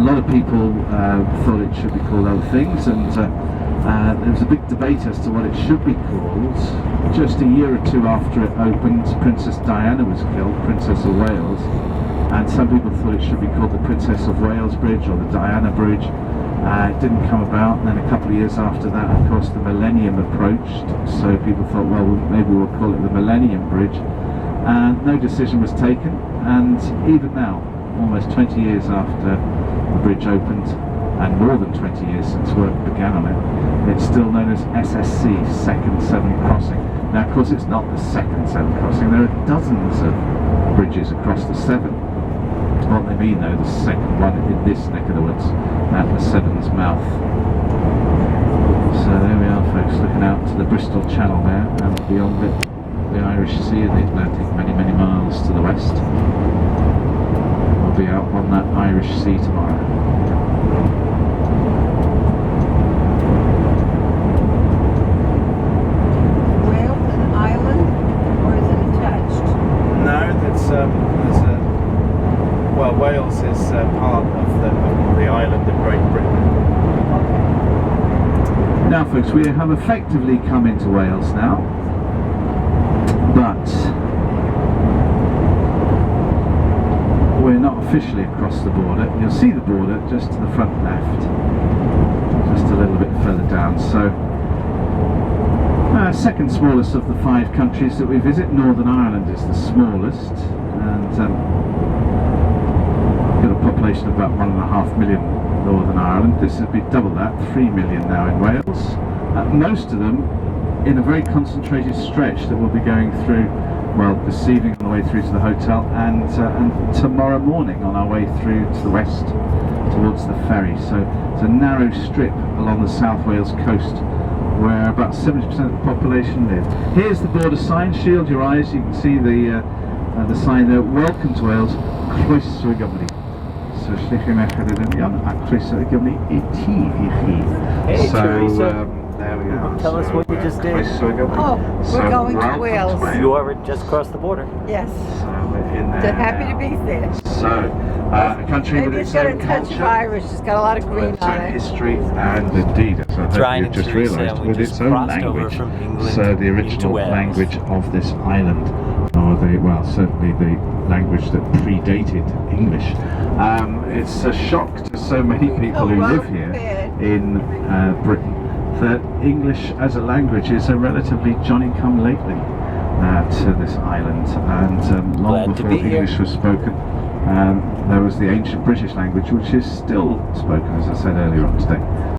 lot of people thought it should be called other things, and there was a big debate as to what it should be called. Just a year or two after it opened, Princess Diana was killed, Princess of Wales, and some people thought it should be called the Princess of Wales Bridge or the Diana Bridge. It didn't come about, and then a couple of years after that, of course, the millennium approached, so people thought, well, maybe we'll call it the Millennium Bridge, and no decision was taken. And even now, almost 20 years after the bridge opened, and more than 20 years since work began on it, it's still known as SSC, Second Severn Crossing. Now, of course, it's not the second Severn Crossing. There are dozens of bridges across the Severn. What they mean, though, the second one in this neck of the woods, at the Severn's mouth. So there we are, folks, looking out to the Bristol Channel there, and beyond it, the Irish Sea and the Atlantic, many, many miles to the west. We'll be out on that Irish Sea tomorrow. Wales an island, or is it attached? No, that's well, Wales is part of the island of Great Britain. Now, folks, we have effectively come into Wales now, but we're not officially across the border. You'll see the border just to the front left, just a little bit further down. So, second smallest of the 5 countries that we visit. Northern Ireland is the smallest, and got a population of about 1.5 million. Northern Ireland. This would be double that, 3 million now in Wales. Most of them in a very concentrated stretch that we'll be going through, well, this evening on the way through to the hotel, and tomorrow morning on our way through to the west towards the ferry. So it's a narrow strip along the South Wales coast where about 70% of the population live. Here's the border sign. Shield your eyes. You can see the sign there. Welcome to Wales. Croeso Gymru. So there we are. Tell us what you just did. Oh, we're going to Wales. You already just crossed the border. Yes. So we're in there. So happy to be there. So, a country with Maybe its it's got a own touch of culture, Irish. It's got a lot of green its on own it. history, and indeed, as I hope you've just realised, with its own language. So the original language of this island, or certainly the language that predated English. It's a shock to so many people who live here in Britain that English as a language is a relatively Johnny-come-lately to this island, and long before English was spoken, there was the ancient British language, which is still spoken, as I said earlier on today.